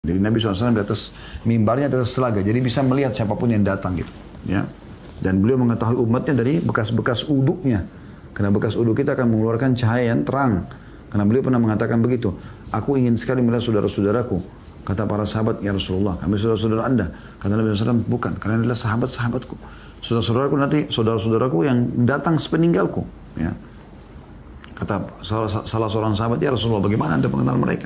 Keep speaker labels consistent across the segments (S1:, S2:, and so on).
S1: Jadi Nabi SAW di atas mimbarnya di atas telaga, jadi bisa melihat siapapun yang datang gitu. Ya. Dan beliau mengetahui umatnya dari bekas-bekas uduknya. Karena bekas uduk kita akan mengeluarkan cahaya yang terang. Karena beliau pernah mengatakan begitu. Aku ingin sekali melihat saudara-saudaraku. Kata para sahabat, ya Rasulullah, kami saudara-saudara anda. Kata Nabi SAW, bukan, kalian adalah sahabat-sahabatku. Saudara-saudaraku nanti, saudara-saudaraku yang datang sepeninggalku. Ya. Kata salah seorang sahabat, ya Rasulullah, bagaimana anda mengenal mereka?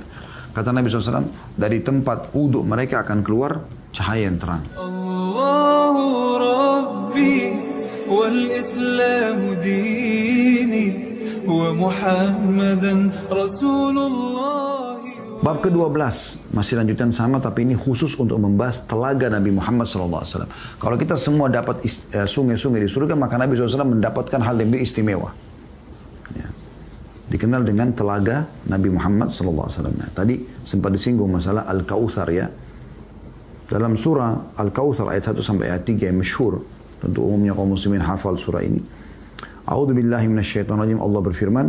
S1: Kata Nabi SAW, dari tempat uduk mereka akan keluar cahaya yang terang.
S2: Allahu Rabbi wal Islam dini wa Muhammadan Rasulullah.
S1: Bab ke-12, masih lanjutan sama tapi ini khusus untuk membahas telaga Nabi Muhammad SAW. Kalau kita semua dapat sungai-sungai di surga, maka Nabi SAW mendapatkan hal yang istimewa. Ya. Dikenal dengan telaga Nabi Muhammad SAW. Nah, tadi sempat disinggung masalah Al-Kautsar ya. Dalam surah Al-Kautsar ayat 1 sampai ayat 3 yang masyhur, tentu umumnya kaum muslimin hafal surah ini. A'udzu billahi minasyaitonir rajim. Allah berfirman,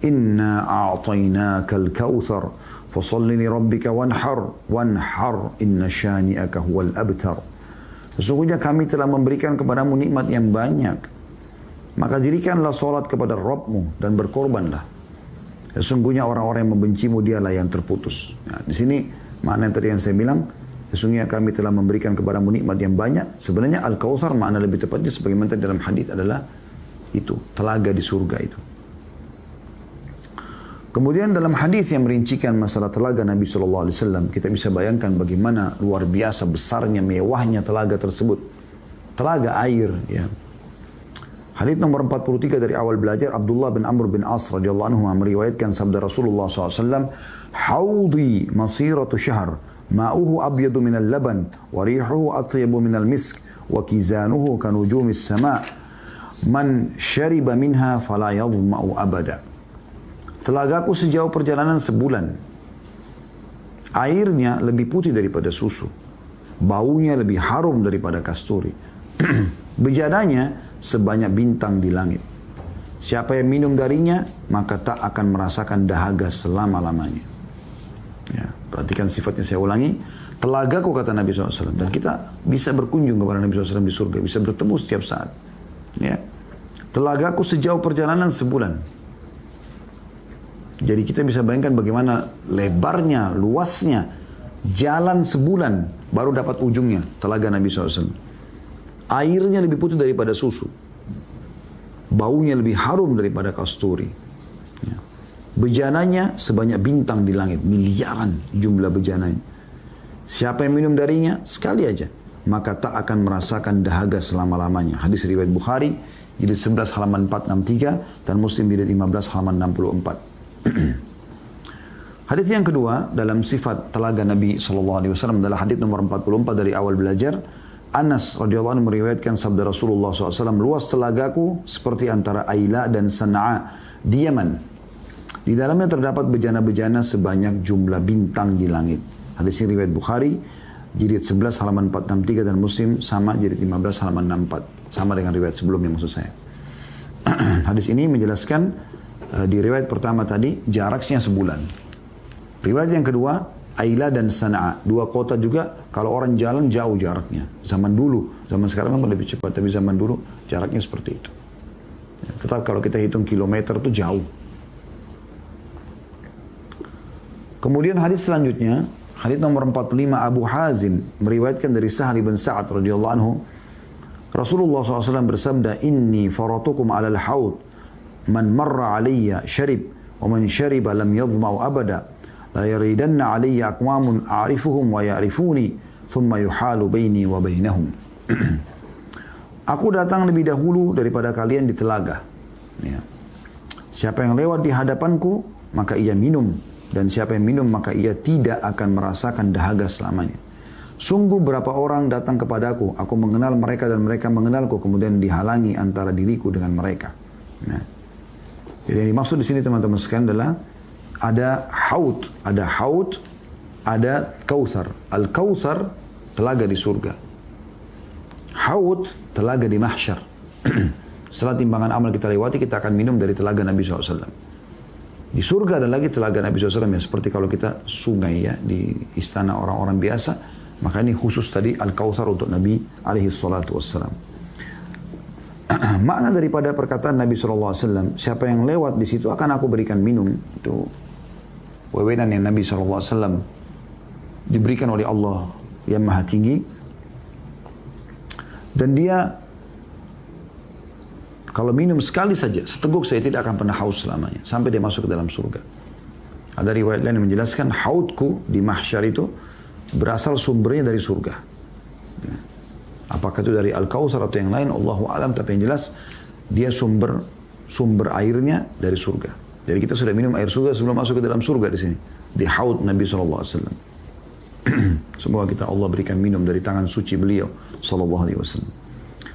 S1: "Inna a'tainakal kautsar fashalli li rabbika wanhar inna syani'aka huwal abtar." Sesungguhnya kami telah memberikan kepadamu nikmat yang banyak. Maka dirikanlah salat kepada Rabbmu dan berkorbanlah. Sesungguhnya orang-orang yang membencimu dialah yang terputus. Nah, di sini makna yang tadi yang saya bilang, sesungguhnya kami telah memberikan kepadamu nikmat yang banyak. Sebenarnya Al-Kautsar makna lebih tepatnya sebagaimana tadi dalam hadis adalah itu, telaga di surga itu. Kemudian dalam hadis yang merincikan masalah telaga Nabi SAW, kita bisa bayangkan bagaimana luar biasa besarnya, mewahnya telaga tersebut. Telaga air ya. Hadis nomor 43 dari awal belajar, Abdullah bin Amr bin As radhiyallahu anhu meriwayatkan sabda Rasulullah SAW, "Haudi masiratu syahr, ma'uhu abyadu minal laban, wa rihuhu atyabu minal misk, wa kizanuhu kanujumis sama', man syariba minha fala yadhma'u abada." Telagaku sejauh perjalanan sebulan. Airnya lebih putih daripada susu. Baunya lebih harum daripada kasturi. Bejananya sebanyak bintang di langit. Siapa yang minum darinya, maka tak akan merasakan dahaga selama-lamanya. Ya, perhatikan sifatnya, saya ulangi. Telagaku kata Nabi SAW. Dan kita bisa berkunjung kepada Nabi SAW di surga. Bisa bertemu setiap saat. Ya. Telagaku sejauh perjalanan sebulan. Jadi kita bisa bayangkan bagaimana lebarnya, luasnya, jalan sebulan baru dapat ujungnya, telaga Nabi SAW. Airnya lebih putih daripada susu. Baunya lebih harum daripada kasturi. Ya. Bejananya sebanyak bintang di langit, miliaran jumlah bejananya. Siapa yang minum darinya, sekali aja, maka tak akan merasakan dahaga selama-lamanya. Hadis riwayat Bukhari, jilid 11 halaman 463, dan Muslim jilid 15 halaman 64. Hadis yang kedua dalam sifat telaga Nabi SAW adalah hadis nomor 44 dari awal belajar. Anas radhiyallahu anhu meriwayatkan sabda Rasulullah SAW, "Luas telagaku seperti antara Aila dan Sana'a di Yaman. Di dalamnya terdapat bejana-bejana sebanyak jumlah bintang di langit." Hadis ini riwayat Bukhari, jilid 11 halaman 463 dan Muslim sama jilid 15 halaman 64. Sama dengan riwayat sebelumnya maksud saya. Hadis ini menjelaskan di riwayat pertama tadi jaraknya sebulan. Riwayat yang kedua, Aila dan Sana'a, dua kota juga kalau orang jalan jauh jaraknya. Zaman dulu, zaman sekarang kan lebih cepat, tapi zaman dulu jaraknya seperti itu. Ya, tetap kalau kita hitung kilometer itu jauh. Kemudian hadis selanjutnya, hadis nomor 45, Abu Hazim meriwayatkan dari Sahal bin Sa'ad radhiyallahu anhu, Rasulullah SAW bersabda, "Inni faratukum alal haud, man marra alayya syarib, wa man syariba lam yadhma'u abada. La yaridanna alayya aqwamun a'rifuhum wa ya'rifuni, thumma yuhalu baini wa bainahum." Aku datang lebih dahulu daripada kalian di telaga. Ya. Siapa yang lewat di hadapanku, maka ia minum. Dan siapa yang minum, maka ia tidak akan merasakan dahaga selamanya. Sungguh berapa orang datang kepadaku, aku mengenal mereka dan mereka mengenalku, kemudian dihalangi antara diriku dengan mereka. Nah. Jadi yang dimaksud di sini teman-teman sekalian adalah ada haud, ada kautsar. Al-Kautsar telaga di surga. Haud telaga di mahsyar. Setelah timbangan amal kita lewati, kita akan minum dari telaga Nabi SAW. Di surga ada lagi telaga Nabi SAW, ya seperti kalau kita sungai ya di istana orang-orang biasa, maka ini khusus tadi Al-Kautsar untuk Nabi alaihi salatu wassalam. Makna daripada perkataan Nabi SAW, siapa yang lewat di situ akan aku berikan minum. Itu wewenang yang Nabi SAW diberikan oleh Allah yang maha tinggi. Dan dia kalau minum sekali saja, seteguk saya tidak akan pernah haus selamanya. Sampai dia masuk ke dalam surga. Ada riwayat lain yang menjelaskan, haudku di mahsyar itu berasal sumbernya dari surga. Apakah itu dari Al-Kautsar atau yang lain, Allahu a'lam. Tapi yang jelas, dia sumber airnya dari surga. Jadi kita sudah minum air surga sebelum masuk ke dalam surga di sini. Di haud Nabi SAW. Semoga kita Allah berikan minum dari tangan suci beliau SAW.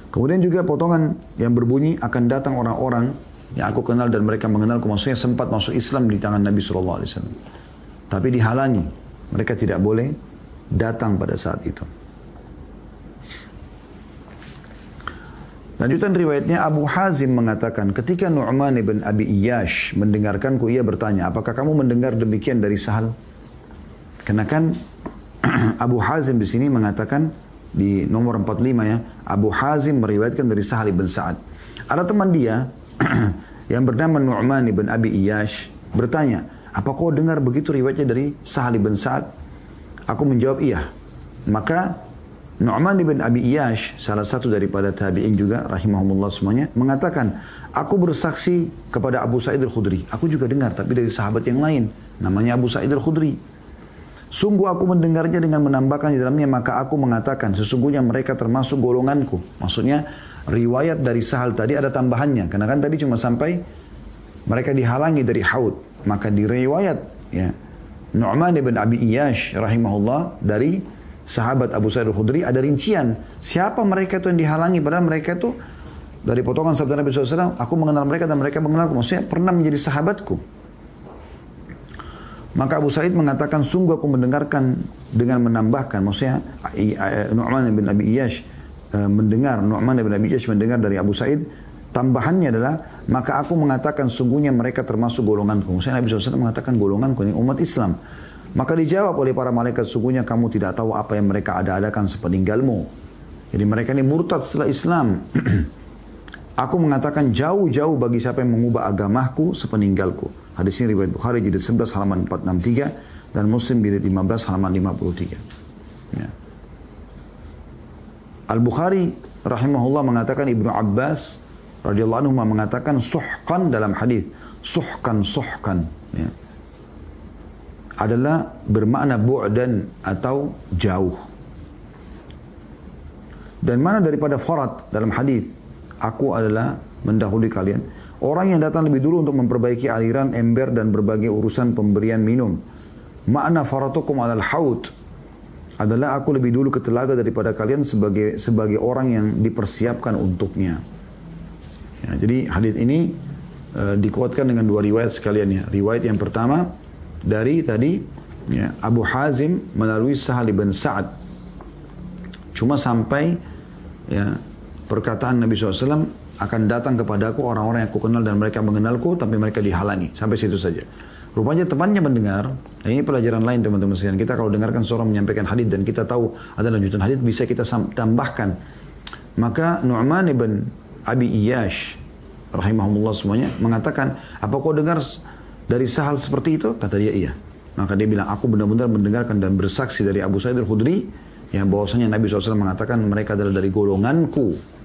S1: Kemudian juga potongan yang berbunyi, akan datang orang-orang yang aku kenal dan mereka mengenalku. Maksudnya sempat masuk Islam di tangan Nabi SAW. Tapi dihalangi. Mereka tidak boleh datang pada saat itu. Lanjutan riwayatnya, Abu Hazim mengatakan, ketika Nu'man ibn Abi Iyash mendengarkanku, ia bertanya, apakah kamu mendengar demikian dari Sahal? Karena kan Abu Hazim di sini mengatakan, di nomor 45 ya, Abu Hazim meriwayatkan dari Sahal ibn Sa'ad. Ada teman dia yang bernama Nu'man ibn Abi Iyash bertanya, apa kau dengar begitu riwayatnya dari Sahal ibn Sa'ad? Aku menjawab iya. Maka Nu'man ibn Abi Iyash, salah satu daripada tabi'in juga, rahimahumullah semuanya, mengatakan, aku bersaksi kepada Abu Sa'id al-Khudri. Aku juga dengar, tapi dari sahabat yang lain. Namanya Abu Sa'id al-Khudri. Sungguh aku mendengarnya dengan menambahkan di dalamnya, maka aku mengatakan, sesungguhnya mereka termasuk golonganku. Maksudnya, riwayat dari Sahal tadi ada tambahannya. Karena kan tadi cuma sampai mereka dihalangi dari haud. Maka di riwayat ya, Nu'man ibn Abi Iyash, rahimahullah, dari sahabat Abu Sa'id al-Khudri ada rincian. Siapa mereka itu yang dihalangi? Padahal mereka itu dari potongan sabda Nabi SAW, aku mengenal mereka dan mereka mengenalku. Maksudnya pernah menjadi sahabatku. Maka Abu Sa'id mengatakan, sungguh aku mendengarkan dengan menambahkan. Maksudnya Nu'man bin Abi Iyash Nu'man bin Abi Iyash mendengar dari Abu Sa'id. Tambahannya adalah, maka aku mengatakan sungguhnya mereka termasuk golonganku. Maksudnya Nabi SAW mengatakan golonganku, ini umat Islam. Maka dijawab oleh para malaikat, sungguhnya kamu tidak tahu apa yang mereka ada-adakan sepeninggalmu. Jadi mereka ini murtad setelah Islam. Aku mengatakan jauh-jauh bagi siapa yang mengubah agamaku sepeninggalku. Hadis ini riwayat Bukhari jilid 11 halaman 463 dan Muslim jilid 15 halaman 53. Ya. Al-Bukhari rahimahullah mengatakan, Ibnu Abbas radhiyallahu anhu mengatakan suhkan dalam hadis. Suhkan ya, adalah bermakna bu'dan atau jauh. Dan mana daripada farad dalam hadis, aku adalah mendahului kalian. Orang yang datang lebih dulu untuk memperbaiki aliran, ember dan berbagai urusan pemberian minum. Makna faratukum alal haud adalah aku lebih dulu ke telaga daripada kalian sebagai orang yang dipersiapkan untuknya. Ya, jadi hadis ini dikuatkan dengan dua riwayat sekalian ya. Riwayat yang pertama dari tadi ya, Abu Hazim melalui Sahal ibn Sa'ad. Cuma sampai ya, perkataan Nabi SAW, akan datang kepadaku orang-orang yang aku kenal dan mereka mengenalku, tapi mereka dihalangi. Sampai situ saja. Rupanya temannya mendengar. Nah ini pelajaran lain teman-teman sekalian. Kita kalau dengarkan seorang menyampaikan hadis dan kita tahu ada lanjutan hadis, bisa kita tambahkan. Maka Nu'man ibn Abi Iyash, rahimahumullah semuanya, mengatakan, apa kau dengar dari Sahal seperti itu? Kata dia, iya. Maka dia bilang, aku benar-benar mendengarkan dan bersaksi dari Abu Sa'id al-Khudri, yang bahwasanya Nabi SAW mengatakan mereka adalah dari golonganku.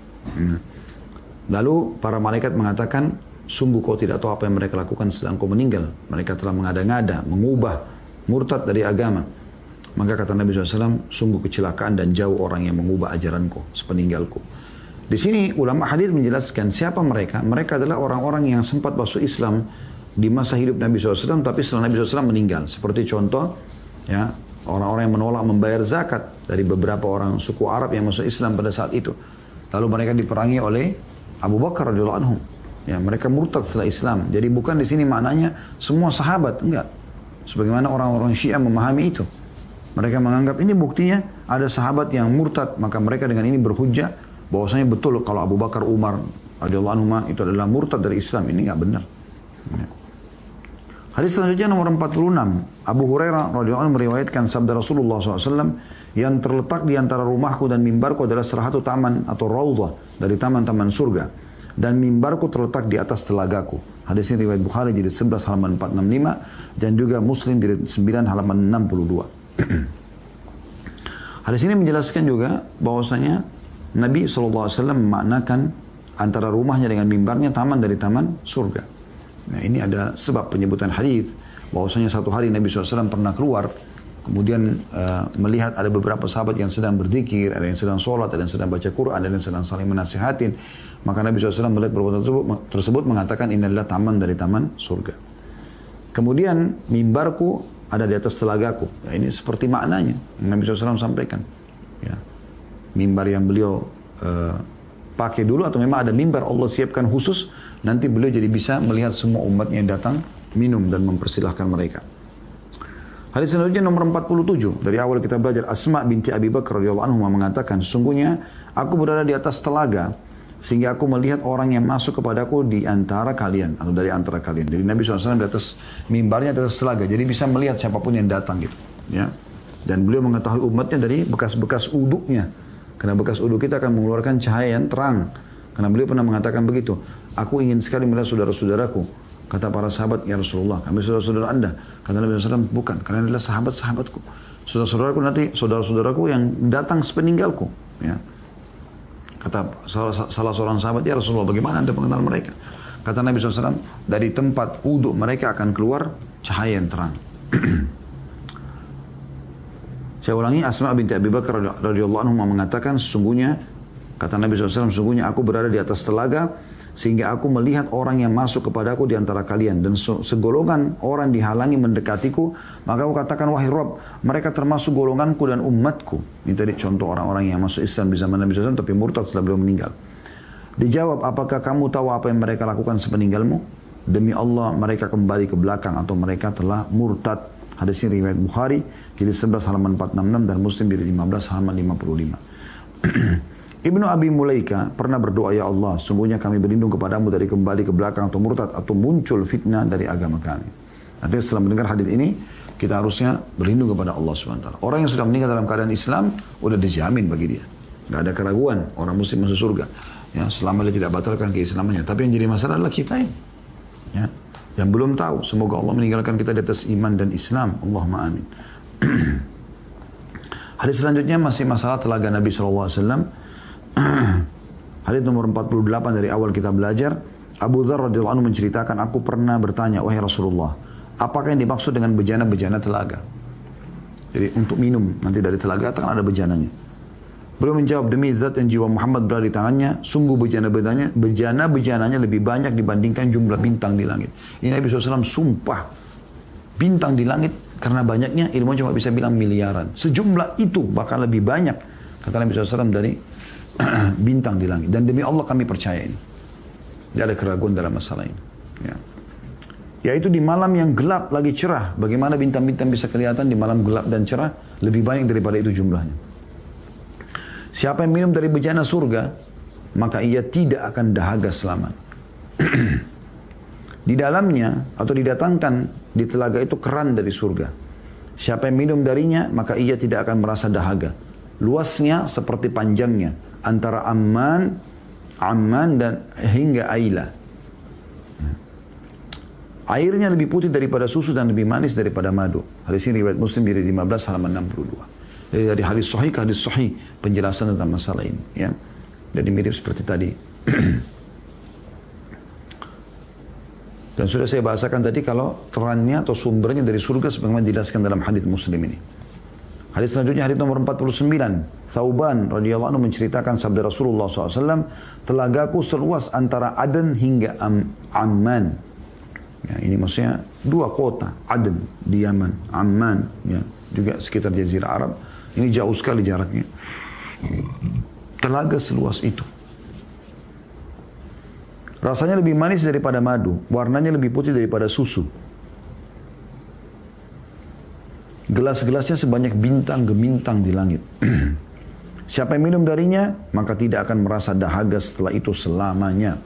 S1: Lalu para malaikat mengatakan, sungguh kau tidak tahu apa yang mereka lakukan setelah engkau meninggal. Mereka telah mengada-ngada, mengubah, murtad dari agama. Maka kata Nabi SAW, sungguh kecelakaan dan jauh orang yang mengubah ajaranku sepeninggalku. Di sini ulama hadis menjelaskan siapa mereka. Mereka adalah orang-orang yang sempat masuk Islam di masa hidup Nabi SAW, tapi setelah Nabi SAW meninggal. Seperti contoh, ya, orang-orang yang menolak membayar zakat dari beberapa orang suku Arab yang masuk Islam pada saat itu. Lalu mereka diperangi oleh Abu Bakar radhiyallahu anhu. Ya, mereka murtad setelah Islam. Jadi bukan di sini maknanya semua sahabat, enggak. Sebagaimana orang-orang Syiah memahami itu. Mereka menganggap ini buktinya ada sahabat yang murtad, maka mereka dengan ini berhujjah bahwasanya betul kalau Abu Bakar, Umar radhiyallahu anhu itu adalah murtad dari Islam. Ini enggak benar. Ya. Hadis selanjutnya nomor 46. Abu Hurairah radhiyallahu anhu meriwayatkan sabda Rasulullah SAW, yang terletak di antara rumahku dan mimbarku adalah salah satu taman atau raudhah dari taman-taman surga. Dan mimbarku terletak di atas telagaku. Hadis ini riwayat Bukhari jilid 11 halaman 465 dan juga Muslim jilid 9 halaman 62. Hadis ini menjelaskan juga bahwasanya Nabi SAW memaknakan antara rumahnya dengan mimbarnya taman dari taman surga. Nah, ini ada sebab penyebutan hadis bahwasanya satu hari Nabi SAW pernah keluar, kemudian melihat ada beberapa sahabat yang sedang berzikir, ada yang sedang sholat, ada yang sedang baca Quran, ada yang sedang saling menasihatin. Maka Nabi SAW melihat perbuatan tersebut mengatakan, ini adalah taman dari taman surga. Kemudian mimbarku ada di atas telagaku. Ya, ini seperti maknanya yang Nabi SAW sampaikan. Ya. Mimbar yang beliau pakai dulu, atau memang ada mimbar Allah siapkan khusus, nanti beliau jadi bisa melihat semua umatnya yang datang minum dan mempersilahkan mereka. Hadis selanjutnya nomor 47. Dari awal kita belajar, Asma binti Abi Bakar radhiyallahu anhu mengatakan, sesungguhnya aku berada di atas telaga sehingga aku melihat orang yang masuk kepadaku di antara kalian, atau dari antara kalian. Jadi Nabi SAW di atas mimbarnya di atas telaga, jadi bisa melihat siapapun yang datang gitu. Ya. Dan beliau mengetahui umatnya dari bekas-bekas uduknya. Karena bekas uduk kita akan mengeluarkan cahaya yang terang. Karena beliau pernah mengatakan begitu. Aku ingin sekali melihat saudara-saudaraku. Kata para sahabat, ya Rasulullah, kami saudara-saudara Anda. Kata Nabi SAW, bukan, kalian adalah sahabat-sahabatku. Saudara-saudaraku nanti, saudara-saudaraku yang datang sepeninggalku. Ya. Kata salah seorang sahabat, ya Rasulullah, bagaimana Anda mengenal mereka? Kata Nabi SAW, dari tempat uduk mereka akan keluar cahaya yang terang. Saya ulangi, Asma binti Abi Bakar radhiyallahu anhu mengatakan, sesungguhnya, kata Nabi SAW, sesungguhnya aku berada di atas telaga, sehingga aku melihat orang yang masuk kepadaku di antara kalian. Dan segolongan orang dihalangi mendekatiku, maka aku katakan, wahai Rabb, mereka termasuk golonganku dan umatku. Ini tadi contoh orang-orang yang masuk Islam di zaman Nabi SAW, tapi murtad setelah beliau meninggal. Dijawab, apakah kamu tahu apa yang mereka lakukan sepeninggalmu? Demi Allah, mereka kembali ke belakang atau mereka telah murtad. Hadis ini riwayat Bukhari, jilid 11 halaman 466 dan Muslim jilid 15 halaman 55. Ibnu Abi Mulaika pernah berdoa, ya Allah, sungguhnya kami berlindung kepadamu dari kembali ke belakang atau murtad atau muncul fitnah dari agama kami. Nanti setelah mendengar hadis ini, kita harusnya berlindung kepada Allah SWT. Orang yang sudah meninggal dalam keadaan Islam, udah dijamin bagi dia. Gak ada keraguan, orang muslim masuk surga. Ya, selama dia tidak batalkan keislamannya. Tapi yang jadi masalah adalah kita ini. Ya, yang belum tahu, semoga Allah meninggalkan kita di atas iman dan Islam. Allahumma amin. Hadis selanjutnya masih masalah telaga Nabi SAW. Hadis nomor 48 dari awal kita belajar. Abu Dzar radhiyallahu anhu menceritakan, aku pernah bertanya, wahai Rasulullah, apakah yang dimaksud dengan bejana-bejana telaga? Jadi untuk minum nanti dari telaga akan ada bejananya. Beliau menjawab, demi zat yang jiwa Muhammad berada di tangannya, sungguh bejana-bejananya lebih banyak dibandingkan jumlah bintang di langit. Ini Nabi SAW sumpah, bintang di langit karena banyaknya, ilmu cuma bisa bilang miliaran. Sejumlah itu bahkan lebih banyak, kata Nabi SAW, dari bintang di langit. Dan demi Allah kami percaya ini. Tidak ada keraguan dalam masalah ini. Ya. Yaitu di malam yang gelap lagi cerah. Bagaimana bintang-bintang bisa kelihatan di malam gelap dan cerah? Lebih banyak daripada itu jumlahnya. Siapa yang minum dari bejana surga, maka ia tidak akan dahaga selamanya. Di dalamnya atau didatangkan di telaga itu keran dari surga. Siapa yang minum darinya, maka ia tidak akan merasa dahaga. Luasnya seperti panjangnya antara Amman dan hingga Aila. Airnya lebih putih daripada susu dan lebih manis daripada madu. Hadis ini riwayat Muslim di 15 halaman 62. Jadi dari hadis sahih ke hadis sahih penjelasan tentang masalah ini. Ya. Jadi mirip seperti tadi. Dan sudah saya bahasakan tadi kalau kerannya atau sumbernya dari surga sebagaimana dijelaskan dalam hadis Muslim ini. Hadis selanjutnya hadis nomor 49. Thauban radhiyallahu anhu menceritakan sabda Rasulullah SAW, telagaku seluas antara Aden hingga Amman. Ya, ini maksudnya dua kota, Aden di Yaman, Amman ya, juga sekitar Jazirah Arab. Ini jauh sekali jaraknya. Telaga seluas itu. Rasanya lebih manis daripada madu, warnanya lebih putih daripada susu. Gelas-gelasnya sebanyak bintang gemintang di langit. Siapa yang minum darinya, maka tidak akan merasa dahaga setelah itu selamanya.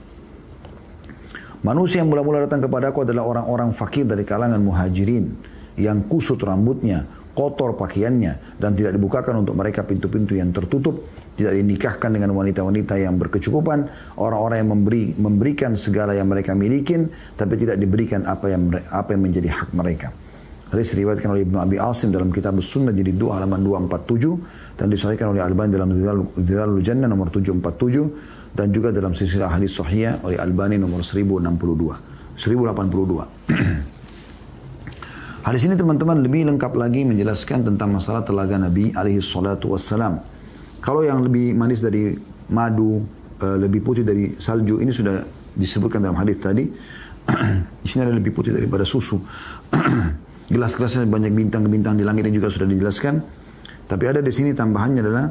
S1: Manusia yang mula-mula datang kepadaku adalah orang-orang fakir dari kalangan muhajirin, yang kusut rambutnya, kotor pakaiannya, dan tidak dibukakan untuk mereka pintu-pintu yang tertutup, tidak dinikahkan dengan wanita-wanita yang berkecukupan, orang-orang yang memberikan segala yang mereka milikin, tapi tidak diberikan apa yang menjadi hak mereka. Hadis diriwayatkan oleh Ibnu Abi Asim dalam kitab Sunnah jilid 2 halaman 247 dan disahihkan oleh Albani dalam Dhilalul Jannah nomor 747 dan juga dalam silsilah hadis sahih oleh Albani nomor 1082. Hadis ini teman-teman lebih lengkap lagi menjelaskan tentang masalah telaga Nabi alaihi salatu wassalam. Kalau yang lebih manis dari madu, lebih putih dari salju, ini sudah disebutkan dalam hadis tadi. Di sini ada lebih putih daripada susu. Gelas-gelasnya banyak bintang-bintang di langit ini juga sudah dijelaskan. Tapi ada di sini tambahannya adalah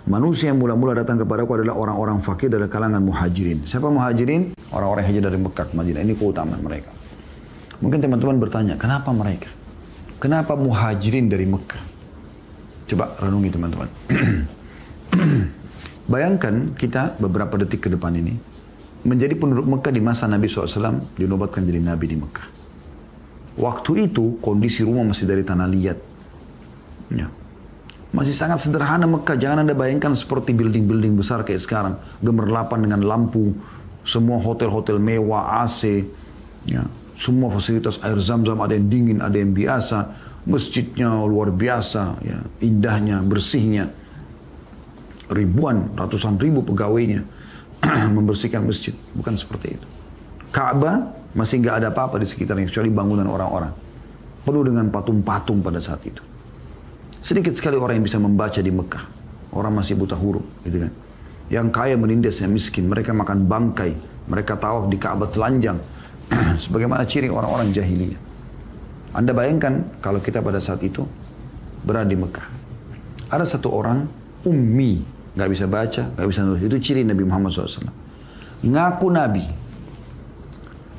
S1: manusia yang mula-mula datang kepadaku adalah orang-orang fakir dari kalangan muhajirin. Siapa muhajirin? Orang-orang yang hijrah dari Mekah ke Madinah. Ini keutamaan mereka. Mungkin teman-teman bertanya, kenapa mereka? Kenapa muhajirin dari Mekah? Coba renungi teman-teman. Bayangkan kita beberapa detik ke depan ini menjadi penduduk Mekah di masa Nabi SAW dinobatkan jadi Nabi di Mekah. Waktu itu kondisi rumah masih dari tanah liat. Ya. Masih sangat sederhana Mekah. Jangan Anda bayangkan seperti building-building besar kayak sekarang. Gemerlapan dengan lampu. Semua hotel-hotel mewah, AC. Ya. Semua fasilitas air zam-zam, ada yang dingin, ada yang biasa. Masjidnya luar biasa. Ya. Indahnya, bersihnya. Ribuan, ratusan ribu pegawainya membersihkan masjid. Bukan seperti itu. Ka'bah masih nggak ada apa-apa di sekitarnya kecuali bangunan orang-orang. Penuh dengan patung-patung pada saat itu. Sedikit sekali orang yang bisa membaca di Mekah. Orang masih buta huruf, gitu kan. Yang kaya menindas yang miskin, mereka makan bangkai, mereka tawaf di Ka'bah telanjang. Sebagaimana ciri orang-orang jahiliyah. Anda bayangkan kalau kita pada saat itu berada di Mekah. Ada satu orang ummi, nggak bisa baca, nggak bisa nulis. Itu ciri Nabi Muhammad SAW. Ngaku Nabi.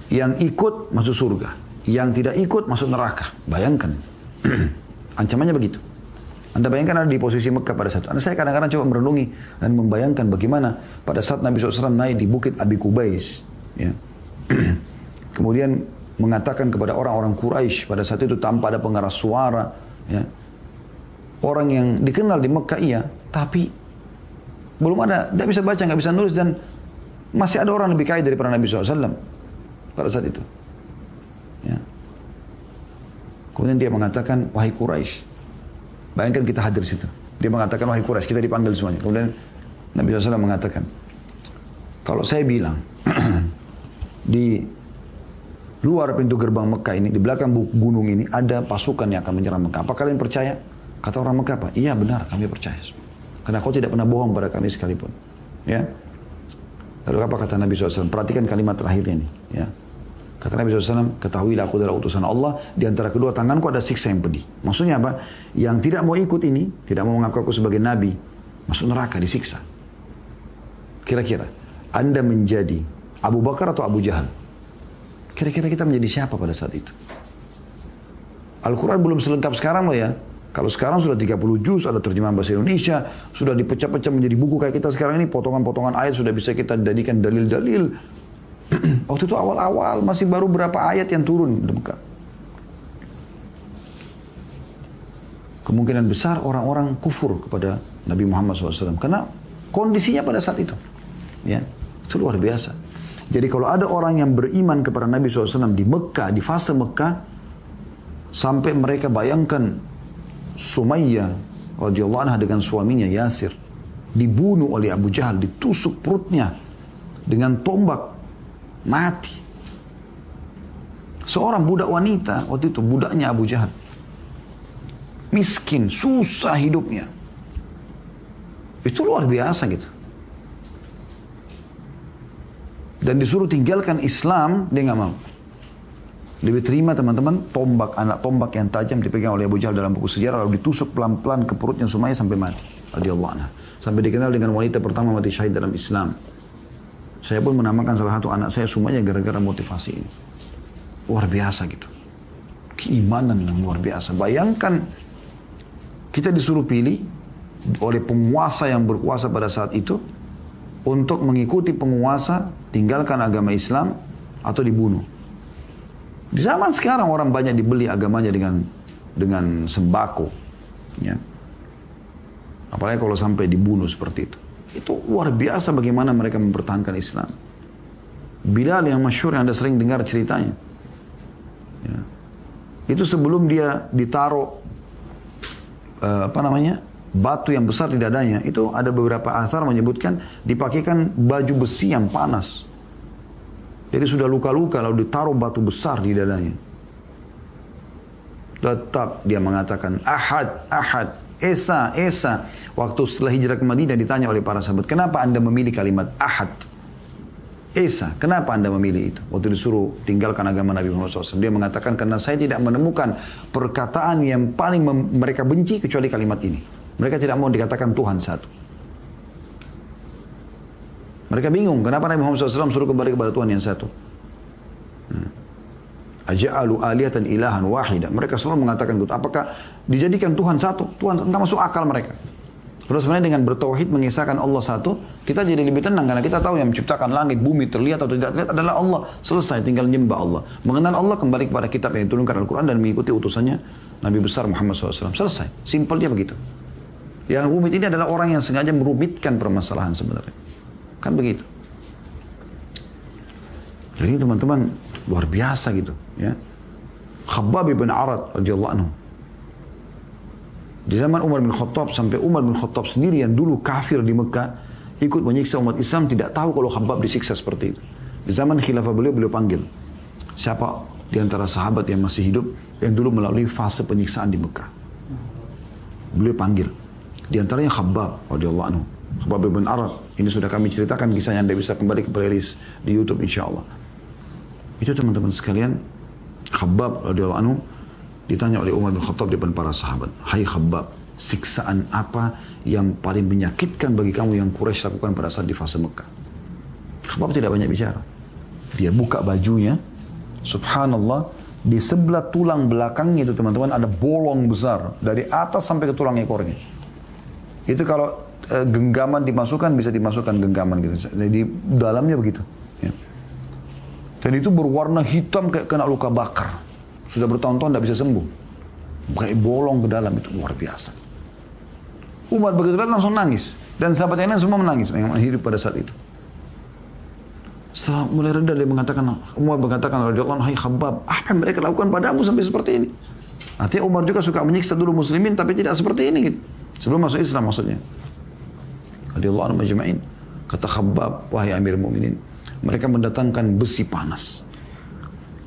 S1: Yang ikut masuk surga. Yang tidak ikut masuk neraka. Bayangkan. Ancamannya begitu. Anda bayangkan ada di posisi Mekah pada saat itu. Saya kadang-kadang coba merenungi dan membayangkan bagaimana pada saat Nabi SAW naik di bukit Abi Kubais. Ya. Kemudian mengatakan kepada orang-orang Quraisy pada saat itu tanpa ada pengeras suara. Ya. Orang yang dikenal di Mekah iya. Tapi belum ada. Tidak bisa baca, nggak bisa nulis. Dan masih ada orang lebih kaya daripada Nabi SAW. Pada saat itu. Ya. Kemudian dia mengatakan, wahai Quraisy. Bayangkan kita hadir di situ. Dia mengatakan, wahai Quraisy, kita dipanggil semuanya. Kemudian Nabi SAW mengatakan, kalau saya bilang, di luar pintu gerbang Mekah ini, di belakang gunung ini, ada pasukan yang akan menyerang Mekah. Apa kalian percaya? Kata orang Mekah, apa? Iya benar, kami percaya. Karena kau tidak pernah bohong pada kami sekalipun. Ya. Lalu apa kata Nabi SAW? Perhatikan kalimat terakhirnya ini. Ya. Kata Nabi SAW, ketahuilah aku adalah utusan Allah. Di antara kedua tanganku ada siksa yang pedih. Maksudnya apa? Yang tidak mau ikut ini, tidak mau mengaku aku sebagai Nabi, masuk neraka, disiksa. Kira-kira, Anda menjadi Abu Bakar atau Abu Jahal? Kira-kira kita menjadi siapa pada saat itu? Al-Quran belum selengkap sekarang loh ya. Kalau sekarang sudah 30 juz, ada terjemahan bahasa Indonesia, sudah dipecah-pecah menjadi buku kayak kita sekarang ini, potongan-potongan ayat sudah bisa kita jadikan dalil-dalil. Waktu itu awal-awal masih baru berapa ayat yang turun di Mekah. Kemungkinan besar orang-orang kufur kepada Nabi Muhammad SAW. Karena kondisinya pada saat itu. Ya, itu luar biasa. Jadi kalau ada orang yang beriman kepada Nabi SAW di Mekah, di fase Mekah, sampai mereka bayangkan Sumayyah radhiyallahu anha dengan suaminya Yasir dibunuh oleh Abu Jahal, ditusuk perutnya dengan tombak, mati. Seorang budak wanita waktu itu, budaknya Abu Jahal, miskin, susah hidupnya. Itu luar biasa gitu. Dan disuruh tinggalkan Islam, dia nggak mau. Lebih terima teman-teman tombak, anak tombak yang tajam dipegang oleh Abu Jahal dalam buku sejarah, lalu ditusuk pelan-pelan ke perutnya Sumayyah sampai mati. Radhiyallahu anha. Sampai dikenal dengan wanita pertama mati syahid dalam Islam. Saya pun menamakan salah satu anak saya Sumayyah gara-gara motivasi ini. Luar biasa gitu. Keimanan yang luar biasa. Bayangkan kita disuruh pilih oleh penguasa yang berkuasa pada saat itu, untuk mengikuti penguasa, tinggalkan agama Islam atau dibunuh. Di zaman sekarang orang banyak dibeli agamanya dengan sembako, ya. Apalagi kalau sampai dibunuh seperti itu. Itu luar biasa bagaimana mereka mempertahankan Islam. Bilal yang masyhur yang Anda sering dengar ceritanya, ya. Itu sebelum dia ditaruh batu yang besar di dadanya, itu ada beberapa athar menyebutkan dipakaikan baju besi yang panas. Jadi sudah luka-luka lalu ditaruh batu besar di dadanya. Tetap dia mengatakan Ahad, Ahad, Esa, Esa. Waktu setelah hijrah ke Madinah ditanya oleh para sahabat, kenapa anda memilih kalimat Ahad, Esa? Kenapa anda memilih itu? Waktu disuruh tinggalkan agama Nabi Muhammad SAW, dia mengatakan karena saya tidak menemukan perkataan yang paling mereka benci kecuali kalimat ini. Mereka tidak mau dikatakan Tuhan satu. Mereka bingung, kenapa Nabi Muhammad SAW suruh kembali kepada Tuhan yang satu. Aja'alu alihatan ilahan wahida. Mereka selalu mengatakan, apakah dijadikan Tuhan satu? Tuhan, entah masuk akal mereka. Terus sebenarnya dengan bertauhid mengisahkan Allah satu, kita jadi lebih tenang karena kita tahu yang menciptakan langit, bumi, terlihat atau tidak terlihat adalah Allah. Selesai, tinggal nyembah Allah. Mengenal Allah kembali kepada kitab yang diturunkan Al-Quran dan mengikuti utusannya Nabi besar Muhammad SAW. Selesai, simpel dia begitu. Yang rumit ini adalah orang yang sengaja merumitkan permasalahan sebenarnya. Kan begitu. Jadi teman-teman luar biasa gitu, ya. Khabbab bin Arad radhiyallahu anhu. Di zaman Umar bin Khattab sampai Umar bin Khattab sendiri yang dulu kafir di Mekah ikut menyiksa umat Islam tidak tahu kalau Khabbab disiksa seperti itu. Di zaman khilafah beliau panggil siapa di antara sahabat yang masih hidup yang dulu melalui fase penyiksaan di Mekah. Beliau panggil. Di antaranya Khabbab radhiyallahu anhu. Khabbab bin Arad. Ini sudah kami ceritakan kisahnya, Anda bisa kembali ke playlist di YouTube insyaAllah. Itu teman-teman sekalian, Khabbab radhiyallahu anhu ditanya oleh Umar bin Khattab di depan para sahabat. Hai Khabbab, siksaan apa yang paling menyakitkan bagi kamu yang Quraisy lakukan pada saat di fase Mekah? Khabbab tidak banyak bicara. Dia buka bajunya, subhanallah, di sebelah tulang belakangnya itu teman-teman ada bolong besar dari atas sampai ke tulang ekornya. Itu kalau genggaman dimasukkan, bisa dimasukkan genggaman gitu. Jadi dalamnya begitu. Ya. Dan itu berwarna hitam kayak kena luka bakar. Sudah bertahun-tahun tidak bisa sembuh. Kayak bolong ke dalam, itu luar biasa. Umar begitu lihat langsung nangis. Dan sahabat yang lain semua menangis yang hidup pada saat itu. Setelah mulai reda dia mengatakan, Umar mengatakan, hai Khabbab, apa yang mereka lakukan padamu sampai seperti ini? Artinya Umar juga suka menyiksa dulu muslimin tapi tidak seperti ini gitu. Sebelum masuk Islam maksudnya. Radhiyallahu anhum ajma'in. Kata Khabbab, wahai Amir Mu'minin, mereka mendatangkan besi panas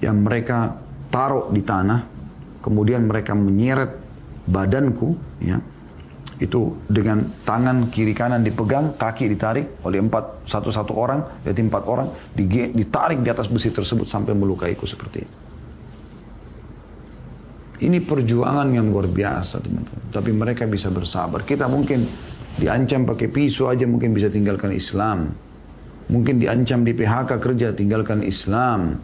S1: yang mereka taruh di tanah, kemudian mereka menyeret badanku, ya, itu dengan tangan kiri kanan dipegang, kaki ditarik oleh satu orang, jadi 4 orang, ditarik di atas besi tersebut sampai melukaiku seperti ini. Ini perjuangan yang luar biasa teman-teman. Tapi mereka bisa bersabar. Kita mungkin diancam pakai pisau aja mungkin bisa tinggalkan Islam. Mungkin diancam di PHK kerja, tinggalkan Islam.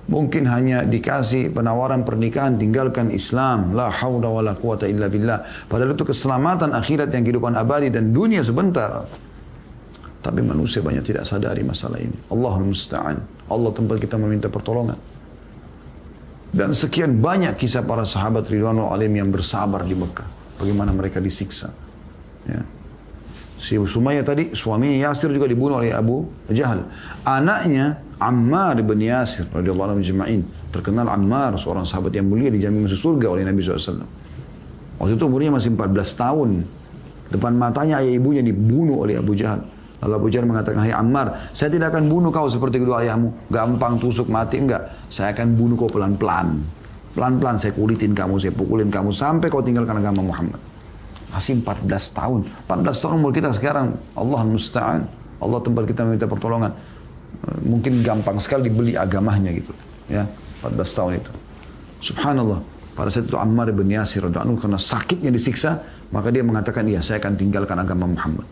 S1: Mungkin hanya dikasih penawaran pernikahan, tinggalkan Islam. La haula wa la quwata illa billah. Padahal itu keselamatan akhirat yang kehidupan abadi dan dunia sebentar. Tapi manusia banyak tidak sadari masalah ini. Allahul musta'an. Allah tempat kita meminta pertolongan. Dan sekian banyak kisah para sahabat Ridwanul Alim yang bersabar di Mekah. Bagaimana mereka disiksa. Ya. Si Sumayyah tadi, suaminya Yasir juga dibunuh oleh Abu Jahal. Anaknya Ammar bin Yasir radhiyallahu anhu ajma'in. Terkenal Ammar, seorang sahabat yang mulia dijamin masuk surga oleh Nabi SAW. Waktu itu umurnya masih 14 tahun. Depan matanya ayah ibunya dibunuh oleh Abu Jahal. Lalu Abu Jahal mengatakan, hai Ammar, saya tidak akan bunuh kau seperti kedua ayahmu. Gampang tusuk mati, enggak. Saya akan bunuh kau pelan-pelan. Pelan-pelan saya kulitin kamu, saya pukulin kamu sampai kau tinggalkan agama Muhammad. Masih 14 tahun. 14 tahun umur kita sekarang. Allah musta'an. Allah tempat kita meminta pertolongan. Mungkin gampang sekali dibeli agamanya gitu. Ya, 14 tahun itu. Subhanallah. Pada saat itu Ammar bin Yasir radhiyallahu anhu karena sakitnya disiksa, maka dia mengatakan, iya saya akan tinggalkan agama Muhammad.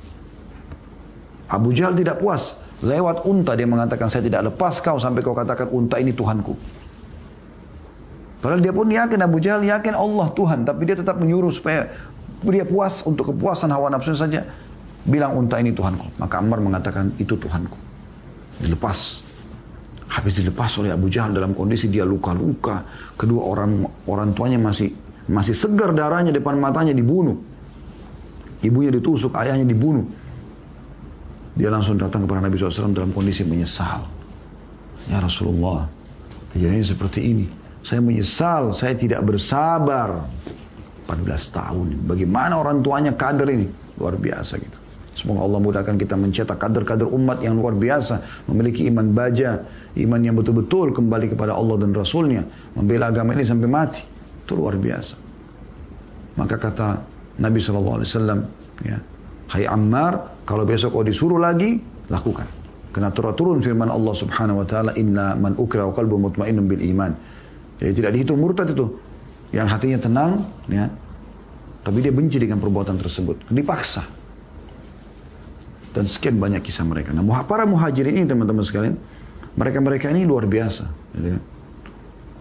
S1: Abu Jahal tidak puas. Lewat unta dia mengatakan, saya tidak lepas kau sampai kau katakan unta ini Tuhanku. Padahal dia pun yakin, Abu Jahal yakin Allah Tuhan. Tapi dia tetap menyuruh supaya dia puas untuk kepuasan hawa nafsu saja. bilang unta ini Tuhanku. Maka Ammar mengatakan, itu Tuhanku. Dilepas. Habis dilepas oleh Abu Jahal dalam kondisi dia luka-luka. Kedua orang tuanya masih segar darahnya, depan matanya dibunuh. Ibunya ditusuk, ayahnya dibunuh. Dia langsung datang kepada Nabi SAW dalam kondisi menyesal. Ya Rasulullah, kejadiannya seperti ini. Saya menyesal, saya tidak bersabar. 14 tahun. Bagaimana orang tuanya kader ini? Luar biasa gitu. Semoga Allah mudahkan kita mencetak kader-kader umat yang luar biasa. Memiliki iman baja. Iman yang betul-betul kembali kepada Allah dan Rasulnya. Membela agama ini sampai mati. Itu luar biasa. Maka kata Nabi SAW, ya, hai Ammar, kalau besok kau disuruh lagi, lakukan. Karena turun firman Allah Subhanahu wa taala, inna man ukra wa qalbu mutmainnun bil iman. Jadi tidak dihitung murtad itu. Yang hatinya tenang, ya, tapi dia benci dengan perbuatan tersebut. Dipaksa. Dan sekian banyak kisah mereka. Nah, para muhajirin ini teman-teman sekalian, mereka ini luar biasa. Gitu.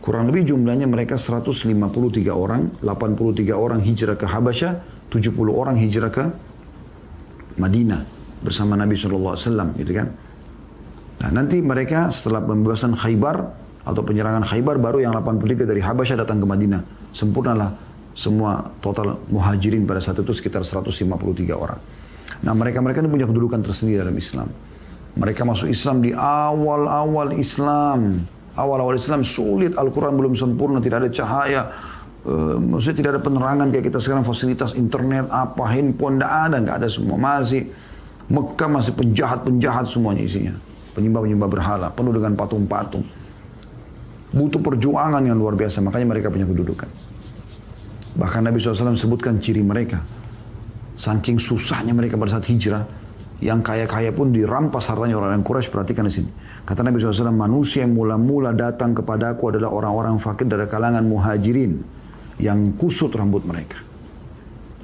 S1: Kurang lebih jumlahnya mereka 153 orang, 83 orang hijrah ke Habasyah, 70 orang hijrah ke Madinah bersama Nabi SAW, gitu kan. Nah, nanti mereka setelah pembebasan Khaybar atau penyerangan Khaybar, baru yang 83 dari Habasyah datang ke Madinah. Sempurnalah semua total muhajirin pada saat itu sekitar 153 orang. Nah, mereka ini punya kedudukan tersendiri dalam Islam. Mereka masuk Islam di awal-awal Islam. Awal-awal Islam sulit, Al-Quran belum sempurna, tidak ada cahaya. Maksudnya tidak ada penerangan kayak kita sekarang, fasilitas internet, apa, handphone, nggak ada semua. Masih, Mekah masih penjahat-penjahat semuanya isinya. Penyembah-penyembah berhala, penuh dengan patung-patung. Butuh perjuangan yang luar biasa, makanya mereka punya kedudukan. Bahkan Nabi SAW sebutkan ciri mereka. Saking susahnya mereka pada saat hijrah, yang kaya-kaya pun dirampas hartanya orang Quraisy. Perhatikan di sini. Kata Nabi SAW, manusia yang mula-mula datang kepadaku adalah orang-orang fakir dari kalangan muhajirin yang kusut rambut mereka.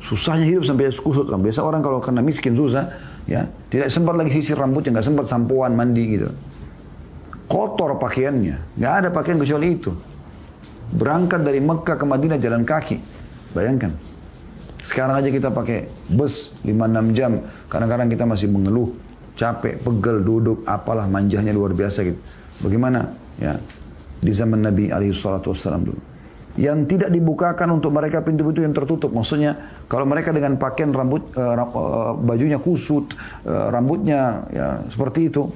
S1: Susahnya hidup sampai kusut rambut. Biasa orang kalau kena miskin susah, ya tidak sempat lagi sisir rambutnya, nggak sempat sampoan, mandi gitu. Kotor pakaiannya, nggak ada pakaian kecuali itu. Berangkat dari Mekah ke Madinah jalan kaki. Bayangkan. Sekarang aja kita pakai bus 5-6 jam. Kadang-kadang kita masih mengeluh. Capek, pegel, duduk, apalah manjahnya luar biasa gitu. Bagaimana? Ya, di zaman Nabi SAW dulu. Yang tidak dibukakan untuk mereka pintu-pintu yang tertutup. Maksudnya, kalau mereka dengan pakaian bajunya kusut, rambutnya ya seperti itu.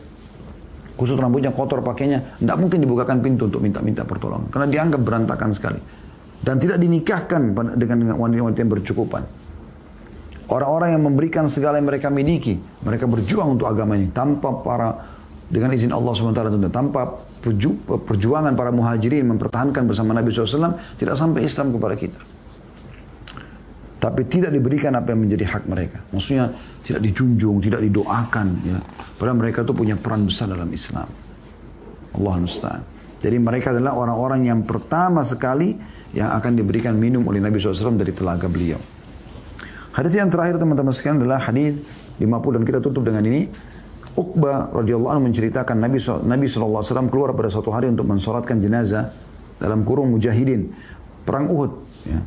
S1: Kusut rambutnya kotor pakainya, tidak mungkin dibukakan pintu untuk minta pertolongan. Karena dianggap berantakan sekali. Dan tidak dinikahkan dengan wanita-wanita yang bercukupan. Orang-orang yang memberikan segala yang mereka miliki, mereka berjuang untuk agama ini tanpa dengan izin Allah SWT, tanpa perjuangan para muhajirin mempertahankan bersama Nabi SAW, tidak sampai Islam kepada kita. Tapi tidak diberikan apa yang menjadi hak mereka. Maksudnya tidak dijunjung, tidak didoakan. Ya. Padahal mereka itu punya peran besar dalam Islam. Allah musta'an. Jadi mereka adalah orang-orang yang pertama sekali yang akan diberikan minum oleh Nabi SAW dari telaga beliau. Hadis yang terakhir teman-teman sekalian adalah hadis 50 dan kita tutup dengan ini. Uqbah radhiyallahu anhu menceritakan Nabi SAW keluar pada suatu hari untuk mensolatkan jenazah dalam kurung mujahidin perang Uhud. Ya.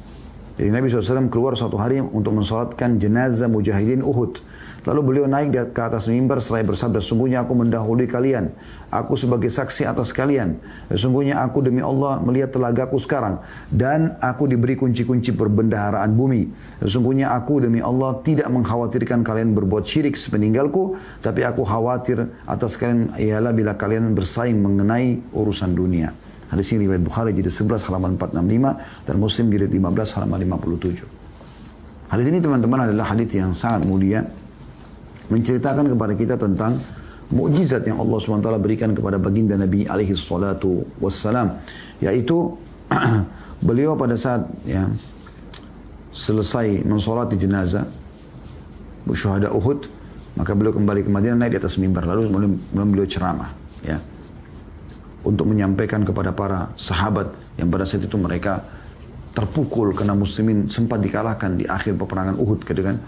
S1: Jadi Nabi SAW keluar suatu hari untuk mensolatkan jenazah mujahidin Uhud. Lalu beliau naik ke atas mimbar seraya bersabda, sungguhnya aku mendahului kalian. Aku sebagai saksi atas kalian. Sesungguhnya aku demi Allah melihat telagaku sekarang. Dan aku diberi kunci-kunci perbendaharaan bumi. Sesungguhnya aku demi Allah tidak mengkhawatirkan kalian berbuat syirik sepeninggalku. Tapi aku khawatir atas kalian ialah bila kalian bersaing mengenai urusan dunia. Hadis ini riwayat Bukhari jilid 11 halaman 465 dan Muslim jilid 15 halaman 57. Hadis ini teman-teman adalah hadis yang sangat mulia, menceritakan kepada kita tentang mukjizat yang Allah SWT berikan kepada baginda Nabi alaihi salatu wassalam, yaitu beliau pada saat ya selesai mensolati jenazah syuhada Uhud, maka beliau kembali ke Madinah, naik di atas mimbar, lalu beliau ceramah ya untuk menyampaikan kepada para sahabat yang pada saat itu mereka terpukul karena muslimin sempat dikalahkan di akhir peperangan Uhud, gitu kan,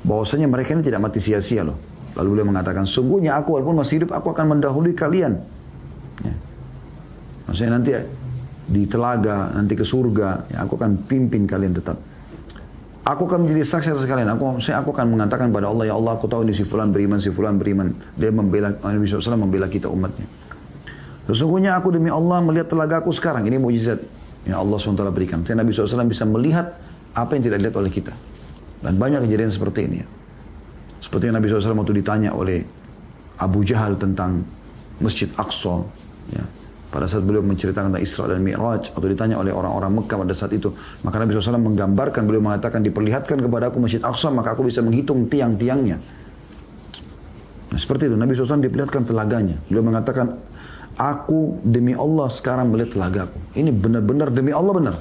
S1: bahwasanya mereka ini tidak mati sia-sia loh. Lalu beliau mengatakan, sungguhnya aku walaupun masih hidup, aku akan mendahului kalian. Ya. Maksudnya nanti di telaga, nanti ke surga, ya, aku akan pimpin kalian tetap. Aku akan menjadi saksi atas kalian. Aku akan mengatakan pada Allah, ya Allah, aku tahu ini si fulan beriman, si fulan beriman. Dia membela, Nabi SAW membela kita umatnya. Sesungguhnya aku demi Allah melihat telagaku sekarang. Ini mukjizat yang Allah SWT berikan. Nabi SAW bisa melihat apa yang tidak dilihat oleh kita. Dan banyak kejadian seperti ini. Seperti yang Nabi SAW waktu ditanya oleh Abu Jahal tentang Masjid Aqsa. Ya. Pada saat beliau menceritakan tentang Isra dan Mi'raj, atau ditanya oleh orang-orang Mekah pada saat itu, maka Nabi SAW menggambarkan, beliau mengatakan, diperlihatkan kepada aku Masjid Aqsa, maka aku bisa menghitung tiang-tiangnya. Nah, seperti itu, Nabi SAW diperlihatkan telaganya. Beliau mengatakan, aku demi Allah sekarang melihat telagaku. Ini benar-benar demi Allah benar.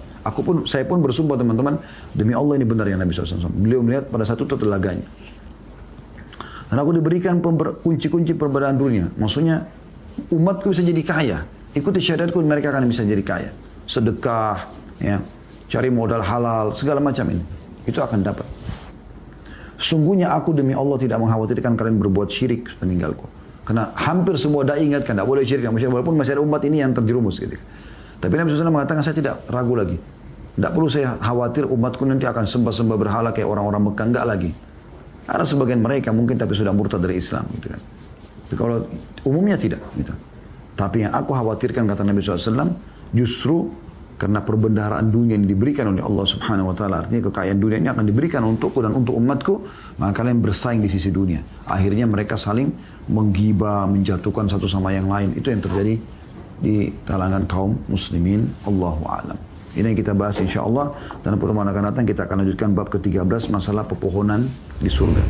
S1: Saya pun bersumpah teman-teman, demi Allah ini benar yang Nabi SAW. Beliau melihat pada saat itu telaganya. Dan aku diberikan kunci-kunci perbedaan dunia. Maksudnya, umatku bisa jadi kaya. Ikuti syariatku, mereka akan bisa jadi kaya. Sedekah, ya, cari modal halal, segala macam ini. Itu akan dapat. Sungguhnya aku demi Allah tidak mengkhawatirkan kalian berbuat syirik meninggalku. Karena hampir semua da'i ingatkan, tidak boleh syirik. Walaupun masih ada umat ini yang terjerumus. Gitu. Tapi Nabi SAW mengatakan, saya tidak ragu lagi. Tidak perlu saya khawatir umatku nanti akan sembah-sembah berhala kayak orang-orang Mekah. Enggak lagi. Ada sebagian mereka mungkin tapi sudah murtad dari Islam. Gitu kan. Tapi kalau umumnya tidak. Gitu. Tapi yang aku khawatirkan, kata Nabi SAW, justru karena perbendaharaan dunia yang diberikan oleh Allah Subhanahu Wa Taala, artinya kekayaan dunia ini akan diberikan untukku dan untuk umatku, maka kalian bersaing di sisi dunia. Akhirnya mereka saling menggibah, menjatuhkan satu sama yang lain. Itu yang terjadi di kalangan kaum muslimin. Allahu a'lam. Ini yang kita bahas insya Allah. Dan pertemuan akan datang kita akan lanjutkan bab ke-13, masalah pepohonan di surga.